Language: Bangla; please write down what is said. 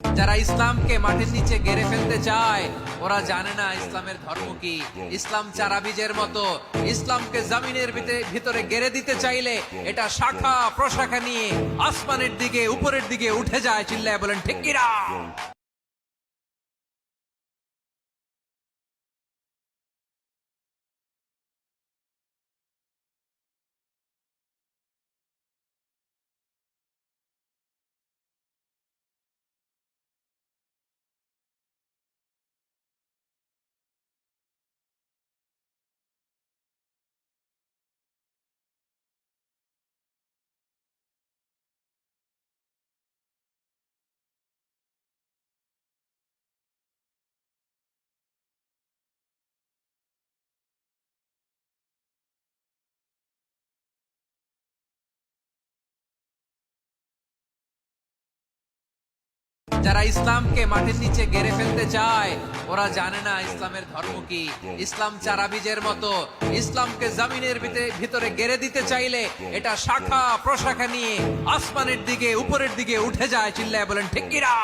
যারা ইসলামকে মাটির নিচে গেড়ে ফেলতে চায় ওরা জানে না ইসলামের ধর্ম কি। ইসলাম চারা বীজের মতো, ইসলামকে জমিনের ভিতরে গেড়ে দিতে চাইলে এটা শাখা প্রশাখা নিয়ে আসমানের দিকে উপরের দিকে উঠে যায়। চিল্লায় বলেন ঠিক কিনা? যারা ইসলামকে মাটির নিচে গেড়ে ফেলতে চায় ওরা জানে না ইসলামের ধর্ম কি। ইসলাম চারা বীজের মতো, ইসলামকে জমিনের ভিতরে গেড়ে দিতে চাইলে এটা শাখা প্রশাখা নিয়ে আসমানের দিকে উপরের দিকে উঠে যায়। চিল্লায় বলেন ঠিক কিনা?